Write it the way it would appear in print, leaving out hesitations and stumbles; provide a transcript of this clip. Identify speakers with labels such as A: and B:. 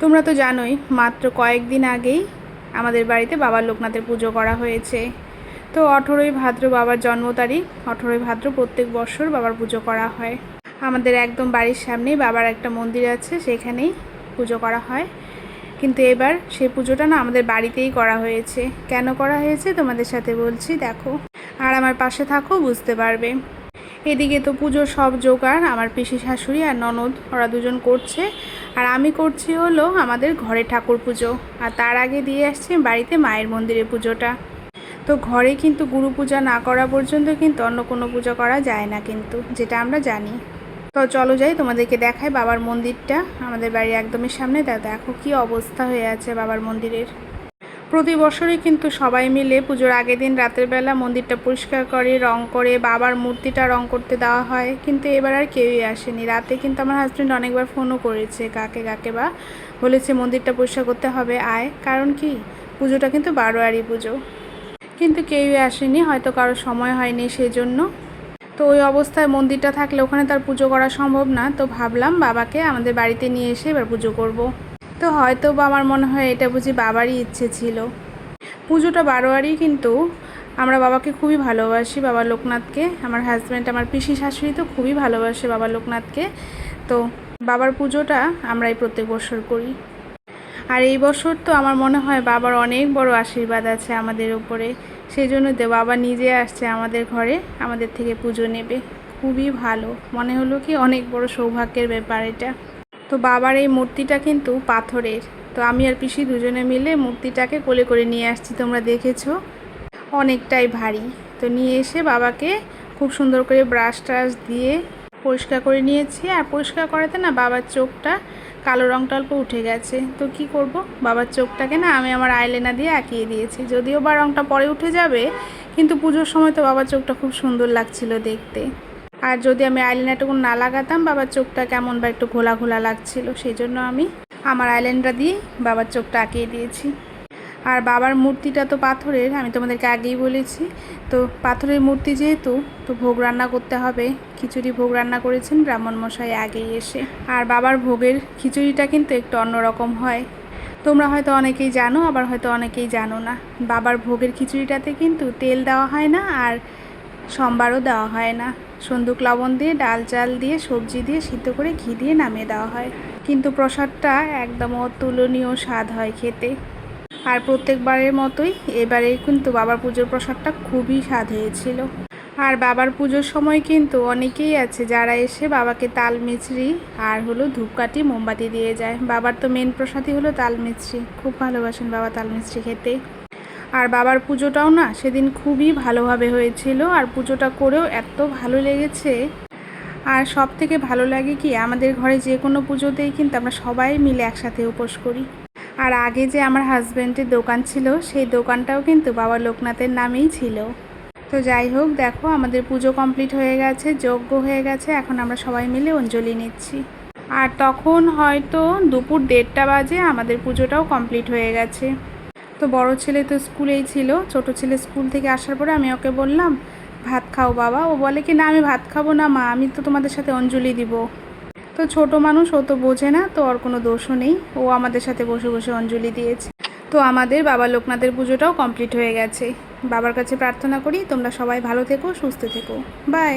A: তোমরা তো জানোই মাত্র কয়েকদিন আগেই আমাদের বাড়িতে বাবার লোকনাথের পুজো করা হয়েছে। তো 18ই ভাদ্র বাবার জন্ম তারিখ, 18ই ভাদ্র প্রত্যেক বছর বাবার পুজো করা হয়। আমাদের একদম বাড়ির সামনেই বাবার একটা মন্দির আছে, সেখানেই পুজো করা হয়। কিন্তু এবার সেই পুজোটা না আমাদের বাড়িতেই করা হয়েছে। কেন করা হয়েছে তোমাদের সাথে বলছি, দেখো আর আমার পাশে থাকো, বুঝতে পারবে। এদিকে তো পুজোর সব জোগাড় আমার পিসি শাশুড়ি আর ননদ ওরা দুজন করছে, আর আমি করছি হলো আমাদের ঘরে ঠাকুর পুজো। আর তার আগে দিয়ে আসছি বাড়িতে মায়ের মন্দিরে পুজোটা। তো ঘরে কিন্তু গুরু পূজা না করা পর্যন্ত কিন্তু অন্য কোনো পূজা করা যায় না, কিন্তু যেটা আমরা জানি। তো চলো যাই, তোমাদেরকে দেখায় বাবার মন্দিরটা। আমাদের বাড়ির একদমই সামনে দেখো কি অবস্থা হয়ে আছে বাবার মন্দিরের। প্রতি বছরই কিন্তু সবাই মিলে পুজোর আগের দিন রাতের বেলা মন্দিরটা পরিষ্কার করে, রং করে, বাবার মূর্তিটা রং করতে দেওয়া হয়। কিন্তু এবার আর কেউই আসেনি। রাতে কিন্তু আমার হাজব্যান্ড অনেকবার ফোনও করেছে কাকে বা, বলেছে মন্দিরটা পরিষ্কার করতে হবে, আয়। কারণ কি, পুজোটা কিন্তু বারোয়ারি পুজো, কিন্তু কেউই আসেনি, হয়তো কারো সময় হয়নি সেই জন্য। তো ওই অবস্থায় মন্দিরটা থাকলে ওখানে তার পুজো করা সম্ভব না। তো ভাবলাম বাবাকে আমাদের বাড়িতে নিয়ে এসে এবার পুজো করব। তো হয়তো বা আমার মনে হয় এটা বুঝি বাবারই ইচ্ছে ছিল। পুজোটা বারোয়ারি, কিন্তু আমরা বাবাকে খুবই ভালোবাসি, বাবা লোকনাথকে। আমার হাজব্যান্ড, আমার পিসি শাশুড়ি তো খুবই ভালোবাসে বাবা লোকনাথকে। তো বাবার পুজোটা আমরাই প্রত্যেক বছর করি। আর এই বছর তো আমার মনে হয় বাবার অনেক বড় আশীর্বাদ আছে আমাদের উপরে। সেই জন্য তো বাবা নিজে আসছে আমাদের ঘরে, আমাদের থেকে পুজো নেবে। খুবই ভালো মনে হলো, কি অনেক বড় সৌভাগ্যের ব্যাপার এটা। তো বাবার এই মূর্তিটা কিন্তু পাথরের। তো আমি আর পিসি দুজনে মিলে মূর্তিটাকে কোলে করে নিয়ে আসছি, তোমরা দেখেছো, অনেকটাই ভারী। তো নিয়ে এসে বাবাকে খুব সুন্দর করে ব্রাশ ট্রাশ দিয়ে পরিষ্কার করে নিয়েছি। আর পরিষ্কার করাতে না বাবার চোখটা কালো রঙটা অল্প উঠে গেছে। তো কি করব, বাবার চোখটাকে না আমি আমার আইলাইনার দিয়ে আঁকিয়ে দিয়েছি। যদিও বা রঙটা পরে উঠে যাবে, কিন্তু পুজোর সময় তো বাবার চোখটা খুব সুন্দর লাগছিল দেখতে। আর যদি আমি আইলাইনারটুকু না লাগাতাম, বাবার চোখটা কেমন বা একটু ঘোলা ঘোলা লাগছিল, সেই জন্য আমি আমার আইলাইনারটা দিয়ে বাবার চোখটা আঁকিয়ে দিয়েছি। আর বাবার মূর্তিটা তো পাথরের, আমি তোমাদেরকে আগেই বলেছি। তো পাথরের মূর্তি যেহেতু, তো ভোগ রান্না করতে হবে। খিচুড়ি ভোগ রান্না করেছেন ব্রাহ্মণ মশাই আগেই এসে। আর বাবার ভোগের খিচুড়িটা কিন্তু একটু অন্যরকম হয়। তোমরা হয়তো অনেকেই জানো, আবার হয়তো অনেকেই জানো না। বাবার ভোগের খিচুড়িটাতে কিন্তু তেল দেওয়া হয় না, আর সম্বারও দেওয়া হয় না। সন্দুক লবণ দিয়ে, ডাল চাল দিয়ে, সবজি দিয়ে, সিদ্ধ করে ঘি দিয়ে নামিয়ে দেওয়া হয়। কিন্তু প্রসাদটা একদম অতুলনীয় স্বাদ হয় খেতে। আর প্রত্যেকবারের মতোই এবারে কিন্তু বাবার পুজোর প্রসাদটা খুবই স্বাদ হয়েছিল। আর বাবার পুজোর সময় কিন্তু অনেকেই আছে যারা এসে বাবাকে তাল মিছরি আর হলো ধূপকাঠি মোমবাতি দিয়ে যায়। বাবার তো মেন প্রসাদই হলো তাল মিছরি, খুব ভালোবাসেন বাবা তাল মিছরি খেতে। আর বাবার পুজোটাও না সেদিন খুবই ভালোভাবে হয়েছিল। আর পুজোটা করেও এত ভালো লেগেছে। আর সব থেকে ভালো লাগে কি, আমাদের ঘরে যে কোনো পুজোতেই কিন্তু আমরা সবাই মিলে একসাথে উপোস করি। আর আগে যে আমার হাজব্যান্ডের দোকান ছিল, সেই দোকানটাও কিন্তু বাবা লোকনাথের নামেই ছিল। তো যাই হোক, দেখো আমাদের পুজো কমপ্লিট হয়ে গেছে, যজ্ঞ হয়ে গেছে, এখন আমরা সবাই মিলে অঞ্জলি নিচ্ছি। আর তখন হয়তো দুপুর 1:30 বাজে আমাদের পুজোটাও কমপ্লিট হয়ে গেছে। তো বড় ছেলে তো স্কুলেই ছিল, ছোট ছেলে স্কুল থেকে আসার পরে আমি ওকে বললাম, ভাত খাও বাবা। ও বলে কি, না আমি ভাত খাবো না মা, আমি তো তোমাদের সাথে অঞ্জলি দিব। তো ছোট মানুষ, ও তো বোঝে না, তো ওর কোনো দোষও নেই, ও আমাদের সাথে বসে বসে অঞ্জলি দিয়েছে। তো আমাদের বাবা লোকনাথের পুজোটাও কমপ্লিট হয়ে গেছে। বাবার কাছে প্রার্থনা করি তোমরা সবাই ভালো থেকো, সুস্থ থেকো। বাই।